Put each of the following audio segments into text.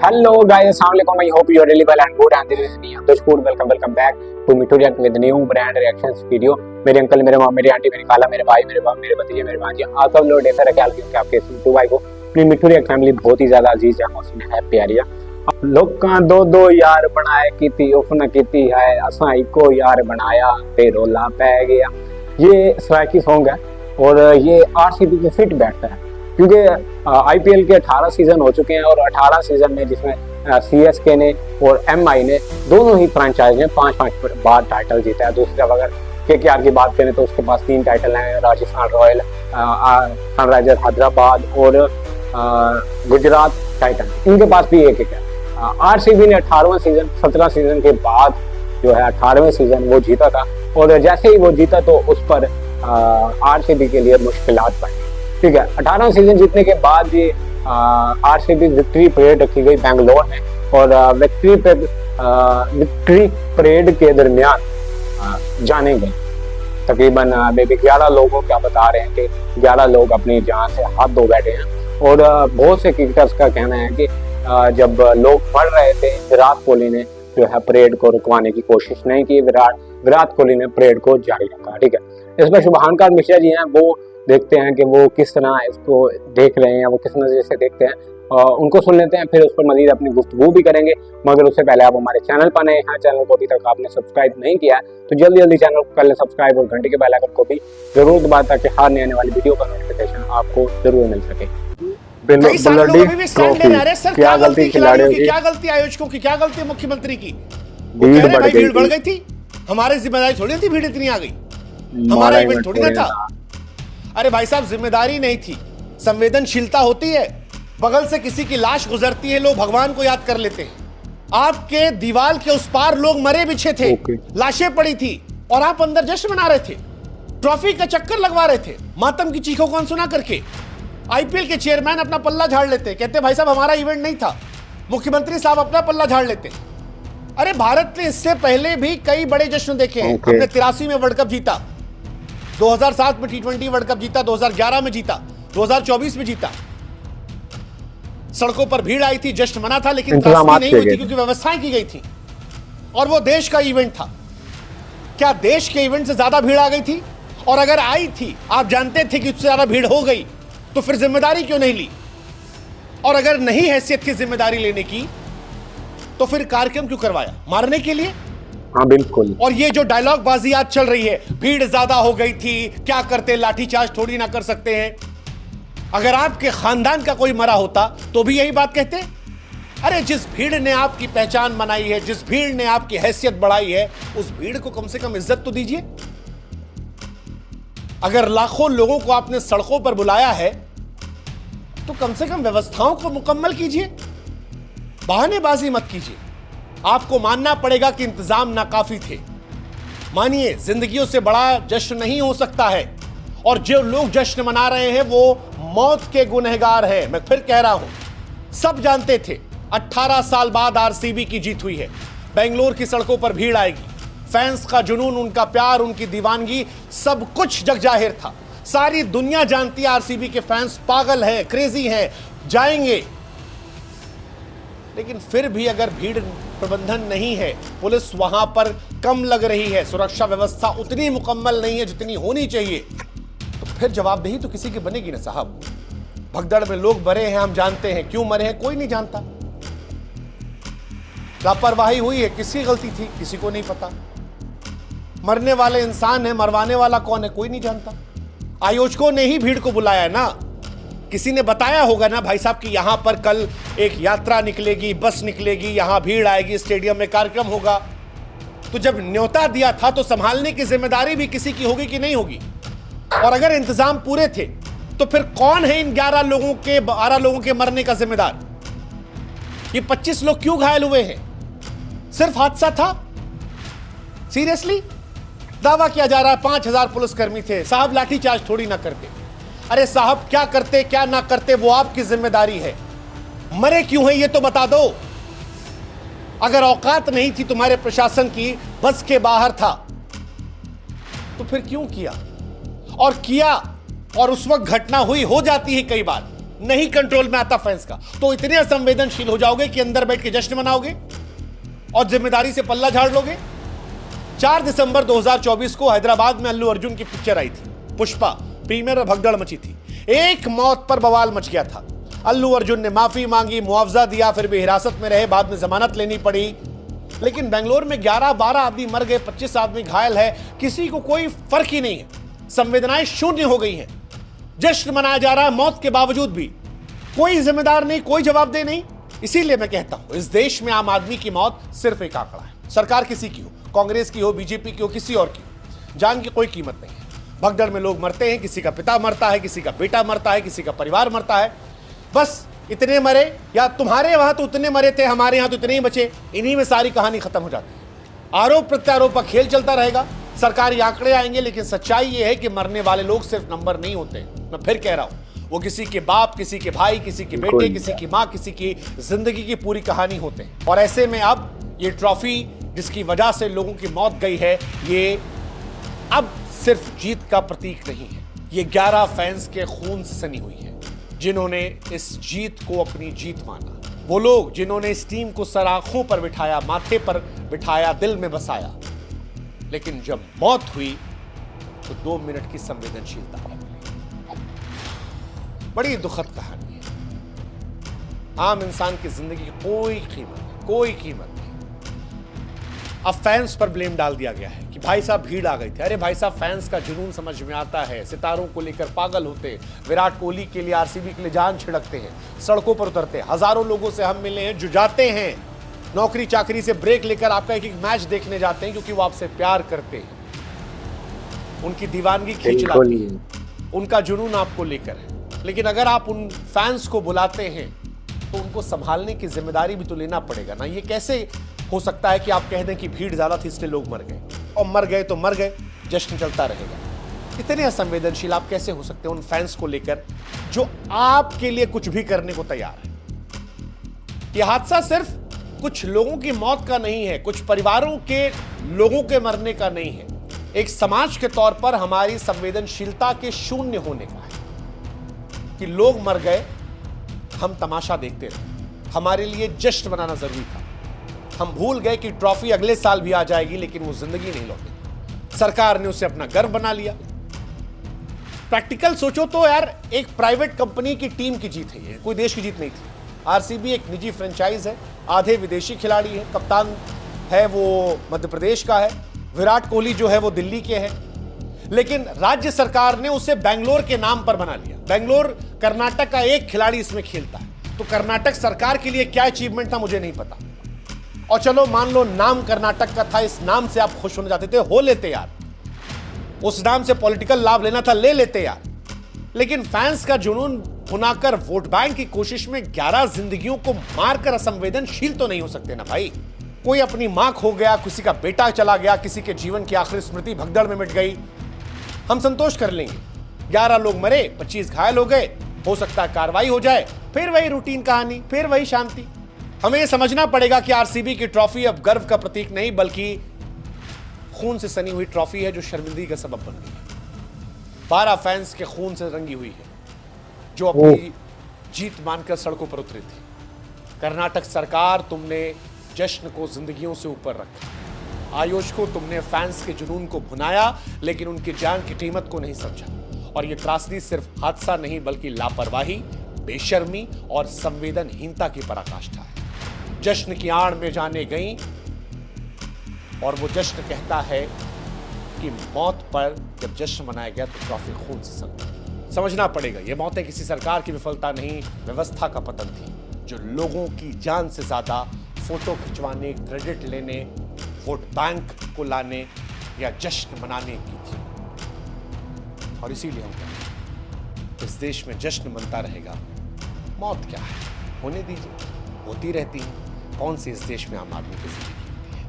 Hello guys, Assalamualaikum. I hope you are really well and good. And this is me, Abdul Shakur. Welcome back to Mithu React with new brand reactions video. मेरे uncle, मेरे माँ, मेरी aunty, मेरी खाला, मेरे भाई, मेरे बाप, मेरे भतीजे, मेरे भांजे, आप सब लोग ऐसा रखे क्योंकि आपके सिंटू भाई को अपनी मिठू रिएक्ट फैमिली बहुत ही ज्यादा अजीज है, मौसम है प्यारी है। लोकां दो यार बनाए कीती उफन कीती है, असा इको यार बनाया ते रोला पै गया। ये स्ट्राइकी सॉन्ग है और ये आरसीबी के फिट बैठता है क्योंकि आईपीएल के 18 सीजन हो चुके हैं और 18 सीजन में जिसमें सीएसके ने और एमआई ने दोनों ही फ्रेंचाइज ने 5-5 बार टाइटल जीता है। दूसरी तरफ अगर केकेआर की बात करें तो उसके पास 3 टाइटल हैं, राजस्थान रॉयल, सनराइजर हैदराबाद और गुजरात टाइटन, इनके पास भी एक है। आरसीबी ने 18वां सीजन 17 सीजन के बाद जो है 18वें सीजन वो जीता था और जैसे ही वो जीता तो उस पर आरसीबी के लिए मुश्किलात बनी। ठीक है, 18 सीजन जीतने के बाद ये आरसीबी विक्ट्री परेड रखी गई बेंगलोर में और विक्ट्री परेड के दरमियान जाने गए तकरीबन 11 लोगों क्या बता रहे हैं कि 11 लोग अपनी जान से हाथ धो बैठे हैं और बहुत से क्रिकेटर्स का कहना है कि जब लोग मर रहे थे विराट कोहली ने जो है परेड को रुकवाने की कोशिश नहीं की, विराट कोहली ने परेड को जारी रखा। ठीक है, इसमें शुभांकर मिश्रा जी हैं, वो देखते हैं कि वो किस तरह इसको देख रहे हैं, वो किस नजर से देखते हैं, उनको सुन लेते हैं, फिर उस पर मजीद अपनी गुफ्तगू भी करेंगे। मगर उससे पहले आप हमारे चैनल पर नए हैं, चैनल को अभी तक आपने सब्सक्राइब नहीं किया है तो जल्दी चैनल को कर लें सब्सक्राइब और घंटे के बेल आइकन को भी जरूर दबा ताकि हर नई आने वाली वीडियो का नोटिफिकेशन आपको जरूर मिल सके। क्या गलती खिलाड़ियों की, क्या गलती आयोजकों की, क्या गलती मुख्यमंत्री की? भीड़ बढ़ गई थी, हमारी जिम्मेदारी थोड़ी थी, भीड़ इतनी आ गई, हमारा इवेंट थोड़ी ना था। अरे भाई साहब, जिम्मेदारी नहीं थी, संवेदनशीलता होती है। बगल से किसी की लाश गुजरती है, लोग भगवान को याद कर लेते हैं। आपके दीवार के उस पार लोग मरे बिछे थे, लाशें पड़ी थी और आप अंदर जश्न मना रहे थे, ट्रॉफी का चक्कर लगवा रहे थे, मातम की चीखों को अनसुना करके। आईपीएल के चेयरमैन अपना पल्ला झाड़ लेते, कहते भाई साहब हमारा इवेंट नहीं था। मुख्यमंत्री साहब अपना पल्ला झाड़ लेते। अरे भारत ने इससे पहले भी कई बड़े जश्न देखे हैं। हमने 83 में वर्ल्ड कप जीता, 2007 में T20 वर्ल्ड कप जीता, 2011 में जीता, 2024 में जीता। सड़कों पर भीड़ आई थी, जश्न मना था, लेकिन त्रासदी नहीं हुई थी क्योंकि व्यवस्थाएं की गई थी और वो देश का इवेंट था। क्या देश के इवेंट से ज्यादा भीड़ आ गई थी? और अगर आई थी, आप जानते थे कि उससे ज्यादा भीड़ हो गई, तो फिर जिम्मेदारी क्यों नहीं ली? और अगर नहीं हैसियत की जिम्मेदारी लेने की तो फिर कार्यक्रम क्यों करवाया? मारने के लिए? हाँ बिल्कुल। और ये जो डायलॉग बाजी आज चल रही है, भीड़ ज्यादा हो गई थी, क्या करते, लाठीचार्ज थोड़ी ना कर सकते हैं। अगर आपके खानदान का कोई मरा होता तो भी यही बात कहते। अरे जिस भीड़ ने आपकी पहचान बनाई है, जिस भीड़ ने आपकी हैसियत बढ़ाई है, उस भीड़ को कम से कम इज्जत तो दीजिए। अगर लाखों लोगों को आपने सड़कों पर बुलाया है तो कम से कम व्यवस्थाओं को मुकम्मल कीजिए, बहानेबाजी मत कीजिए। आपको मानना पड़ेगा कि इंतजाम नाकाफी थे। मानिए, जिंदगियों से बड़ा जश्न नहीं हो सकता है और जो लोग जश्न मना रहे हैं वो मौत के गुनहगार हैं। मैं फिर कह रहा हूं, सब जानते थे 18 साल बाद आरसीबी की जीत हुई है, बेंगलोर की सड़कों पर भीड़ आएगी, फैंस का जुनून, उनका प्यार, उनकी दीवानगी, सब कुछ जग जाहिर था। सारी दुनिया जानती है आरसीबी के फैंस पागल हैं, क्रेजी हैं, जाएंगे। लेकिन फिर भी अगर भीड़ प्रबंधन नहीं है, पुलिस वहां पर कम लग रही है, सुरक्षा व्यवस्था उतनी मुकम्मल नहीं है जितनी होनी चाहिए, तो फिर जवाबदेही तो किसी की बनेगी ना साहब। भगदड़ में लोग मरे हैं, हम जानते हैं, क्यों मरे हैं कोई नहीं जानता। लापरवाही हुई है, किसकी गलती थी किसी को नहीं पता। मरने वाले इंसान है, मरवाने वाला कौन है कोई नहीं जानता। आयोजकों ने ही भीड़ को बुलाया है ना, किसी ने बताया होगा ना भाई साहब कि यहां पर कल एक यात्रा निकलेगी, बस निकलेगी, यहां भीड़ आएगी, स्टेडियम में कार्यक्रम होगा। तो जब न्योता दिया था तो संभालने की जिम्मेदारी भी किसी की होगी कि नहीं होगी? और अगर इंतजाम पूरे थे तो फिर कौन है इन 11 लोगों के 12 लोगों के मरने का जिम्मेदार? ये 25 लोग क्यों घायल हुए हैं? सिर्फ हादसा था? सीरियसली दावा किया जा रहा है 5000 पुलिसकर्मी थे। साहब लाठीचार्ज थोड़ी ना करते। अरे साहब, क्या करते क्या ना करते वो आपकी जिम्मेदारी है। मरे क्यों हैं ये तो बता दो। अगर औकात नहीं थी तुम्हारे प्रशासन की, बस के बाहर था, तो फिर क्यों किया? और किया और उस वक्त घटना हुई, हो जाती है कई बार, नहीं कंट्रोल में आता फैंस का, तो इतने असंवेदनशील हो जाओगे कि अंदर बैठ के जश्न मनाओगे और जिम्मेदारी से पल्ला झाड़ लोगे। 4 दिसंबर 2024 को हैदराबाद में अल्लू अर्जुन की पिक्चर आई थी पुष्पा, प्रीमियर में भगदड़ मची थी। एक मौत पर बवाल मच गया था। अल्लू अर्जुन ने माफी मांगी, मुआवजा दिया, फिर भी हिरासत में रहे, बाद में जमानत लेनी पड़ी। लेकिन बेंगलोर में 11-12 आदमी मर गए, 25 आदमी घायल है, किसी को कोई फर्क ही नहीं है। संवेदनाएं शून्य हो गई हैं। जश्न मनाया जा रहा है मौत के बावजूद भी। कोई जिम्मेदार नहीं, कोई जवाबदेह नहीं। इसीलिए मैं कहता हूं, इस देश में आम आदमी की मौत सिर्फ एक आंकड़ा है। सरकार किसी की हो, कांग्रेस की हो, बीजेपी की हो, किसी और की हो, जान की कोई कीमत नहीं है। भगदड़ में लोग मरते हैं, किसी का पिता मरता है, किसी का बेटा मरता है, किसी का परिवार मरता है। बस इतने मरे, या तुम्हारे वहां तो उतने मरे थे, हमारे यहां तो इतने ही बचे, इन्हीं में सारी कहानी खत्म हो जाती है। आरोप प्रत्यारोप का खेल चलता रहेगा, सरकारी आंकड़े आएंगे, लेकिन सच्चाई यह है कि मरने वाले लोग सिर्फ नंबर नहीं होते। मैं फिर कह रहा हूं, वो किसी के बाप, किसी के भाई, किसी के बेटे, किसी की मां, किसी की जिंदगी की पूरी कहानी होते हैं। और ऐसे में अब ये ट्रॉफी जिसकी वजह से लोगों की मौत गई है, ये अब सिर्फ जीत का प्रतीक नहीं है। ये 11 फैंस के खून से सनी हुई है, जिन्होंने इस जीत को अपनी जीत माना। वो लोग जिन्होंने इस टीम को सर आंखों पर बिठाया, माथे पर बिठाया, दिल में बसाया। लेकिन जब मौत हुई तो 2 मिनट की संवेदनशीलता नहीं मिली। बड़ी दुखद कहानी है। आम इंसान की जिंदगी की कोई कीमत नहीं, कोई कीमत नहीं। अब फैंस पर ब्लेम डाल दिया गया है कि भाई साहब भीड़ आ गई थी। अरे भाई साहब, फैंस का जुनून समझ में आता है, सितारों को लेकर पागल होते हैं, विराट कोहली के लिए, आरसीबी के लिए जान छिड़कते हैं, सड़कों पर उतरते हैं। हजारों लोगों से हम मिले हैं जो जाते हैं, नौकरी चाकरी से ब्रेक लेकर आपका एक मैच देखने जाते हैं, क्योंकि वो आपसे प्यार करते हैं। उनकी दीवानगी खींच लाती है, उनका जुनून आपको लेकर है। लेकिन अगर आप उन फैंस को बुलाते हैं तो उनको संभालने की जिम्मेदारी भी तो लेना पड़ेगा ना। ये कैसे हो सकता है कि आप कह दें कि भीड़ ज्यादा थी इसलिए लोग मर गए, और मर गए तो मर गए, जश्न चलता रहेगा। इतने असंवेदनशील आप कैसे हो सकते हैं उन फैंस को लेकर जो आपके लिए कुछ भी करने को तैयार है। यह हादसा सिर्फ कुछ लोगों की मौत का नहीं है, कुछ परिवारों के लोगों के मरने का नहीं है। एक समाज के तौर पर हमारी संवेदनशीलता के शून्य होने का है कि लोग मर गए, हम तमाशा देखते रहे। हमारे लिए जश्न मनाना जरूरी था। हम भूल गए कि ट्रॉफी अगले साल भी आ जाएगी, लेकिन वो जिंदगी नहीं लौटेगी। सरकार ने उसे अपना गर्व बना लिया। प्रैक्टिकल सोचो तो यार, एक प्राइवेट कंपनी की टीम की जीत है, ये कोई देश की जीत नहीं थी। आरसीबी एक निजी फ्रेंचाइज है, आधे विदेशी खिलाड़ी है, कप्तान है वो मध्य प्रदेश का है, विराट कोहली जो है वो दिल्ली के है। लेकिन राज्य सरकार ने उसे बेंगलोर के नाम पर बना लिया। बेंगलोर कर्नाटक का एक खिलाड़ी इसमें खेलता है, तो कर्नाटक सरकार के लिए क्या अचीवमेंट था मुझे नहीं पता। और चलो मान लो नाम कर्नाटक का था, इस नाम से आप खुश होना चाहते थे, हो लेते यार। उस नाम से पॉलिटिकल लाभ लेना था, ले लेते यार। लेकिन फैंस का जुनून भुनाकर वोट बैंक की कोशिश में 11 जिंदगियों को मारकर असंवेदनशील तो नहीं हो सकते ना भाई। कोई अपनी मां खो गया, किसी का बेटा चला गया, किसी के जीवन की आखिरी स्मृति भगदड़ में मिट गई, हम संतोष कर लेंगे। 11 लोग मरे, 25 घायल हो गए, हो सकता है कार्रवाई हो जाए, फिर वही रूटीन कहानी, फिर वही शांति। हमें यह समझना पड़ेगा कि आरसीबी की ट्रॉफी अब गर्व का प्रतीक नहीं, बल्कि खून से सनी हुई ट्रॉफी है जो शर्मिंदगी का सबब बन गई है। 12 फैंस के खून से रंगी हुई है जो अपनी जीत मानकर सड़कों पर उतरी थी। कर्नाटक सरकार, तुमने जश्न को जिंदगियों से ऊपर रखा। आयोजकों, तुमने फैंस के जुनून को भुनाया, लेकिन उनकी जान की कीमत को नहीं समझा। और यह त्रासदी सिर्फ हादसा नहीं, बल्कि लापरवाही, बेशर्मी और संवेदनहीनता की पराकाष्ठा है। जश्न की आड़ में जाने गई, और वो जश्न कहता है कि मौत पर जब जश्न मनाया गया तो ट्रॉफी खून से सनी। समझना पड़ेगा, ये मौतें किसी सरकार की विफलता नहीं, व्यवस्था का पतन थी, जो लोगों की जान से ज्यादा फोटो खिंचवाने, क्रेडिट लेने, वोट बैंक को लाने या जश्न मनाने की थी। और इसीलिए हम कहते हैं, इस देश में जश्न मनता रहेगा। मौत क्या है, होने दीजिए, होती रहती है। कौन सी इस देश में आम आदमी की जिंदगी होती है?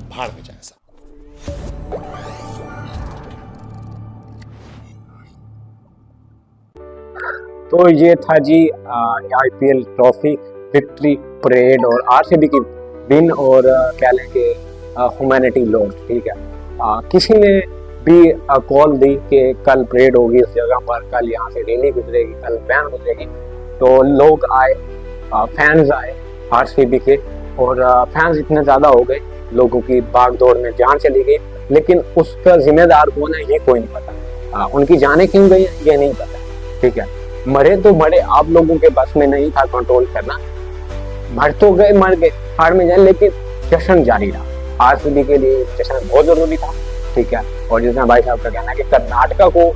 भाड़ में जाए सब। तो ये था जी आईपीएल ट्रॉफी विक्ट्री परेड और आरसीबी की विन और कह लें कि ह्यूमैनिटी लॉस। ठीक है, किसी ने भी कॉल दी कि कल परेड होगी इस जगह पर, कल यहाँ से रैली गुजरेगी, कल वैन गुजरेगी। तो लोग आए, फैंस आए आरसीबी के, और फैंस इतने ज़्यादा हो गए, लोगों की भाग दौड़ में जान चली गई, लेकिन उसका जिम्मेदार कौन है ये कोई नहीं पता। उनकी जानें क्यों गई ये नहीं पता, ठीक है। मरे तो मरे, आप लोगों के बस में नहीं था कंट्रोल करना, मर तो गए, मर गए, हार में जाए, लेकिन जश्न जारी रहा। आरसीबी के लिए जश्न बहुत जरूरी था, ठीक है। और जिसमें भाई साहब का कहना है कि कर्नाटका को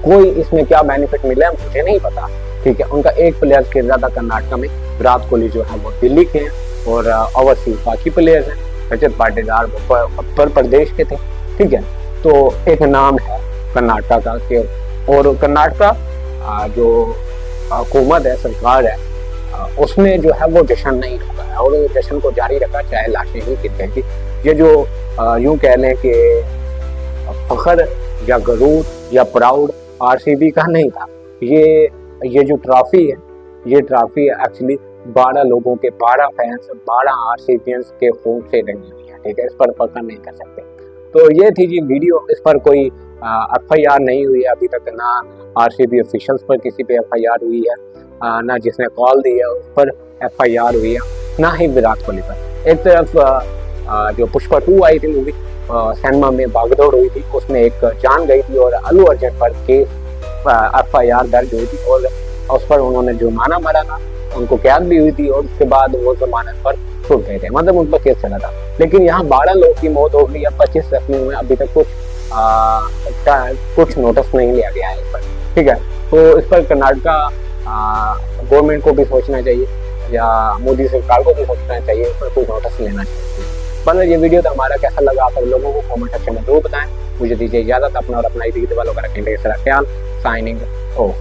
कोई इसमें क्या बेनिफिट मिला है मुझे नहीं पता, ठीक है। उनका एक प्लेयर खेल रहा था कर्नाटका में, विराट कोहली जो है वो दिल्ली के हैं, और ओवरसीज बाकी प्लेयर्स हैं, रजत पाटीदार उत्तर प्रदेश के थे, ठीक है। तो एक नाम है कर्नाटका के, और कर्नाटका जो हुकूमत है, सरकार है, उसने जो है वो जश्न नहीं रखा है, और जश्न को जारी रखा, चाहे लाशें ही कितने थी। ये जो यूं कह लें कि फखर या गरूर या प्राउड आरसीबी का नहीं था, ये जो ट्रॉफी है, ये ट्रॉफी एक्चुअली 12 लोगों के, 12 फैंस, 12 आरसीबियंस के खून से रंगी हुई है, ठीक है। इस पर पकड़ नहीं कर सकते। तो ये थी जी वीडियो, इस पर कोई FIR नहीं हुई है अभी तक, ना आरसीबी ऑफिशियल्स पर किसी पे FIR हुई है, ना जिसने कॉल दी है उस पर FIR हुई है, ना ही विराट कोहली पर। एक तरफ जो पुष्पा 2 आई थी मूवी, सिनेमा में भागदौड़ हुई थी, उसमें एक जान गई थी, और अल्लू अर्जुन पर केस FIR दर्ज हुई थी, और उस पर उन्होंने जुर्माना भरा था, उनको कैद भी हुई थी, और उसके बाद वो जमानत पर छूट गए थे, मतलब उन पर केस चला था। लेकिन यहाँ 12 लोग की मौत हो गई, अब 25 जख्मी हुए, अभी तक कुछ नोटिस नहीं लिया गया है इस पर, ठीक है। तो इस पर कर्नाटका गवर्नमेंट को भी सोचना चाहिए, या मोदी सरकार को भी सोचना चाहिए, इस पर कोई नोटिस लेना चाहिए। मतलब ये वीडियो तो हमारा कैसा लगा आप लोगों को कमेंट सेक्शन में जरूर बताएं। मुझे दीजिए इजाजत, अपना और अपना इर्द गिर्द वालों का रखें ढेर सारा ख्याल। Signing off.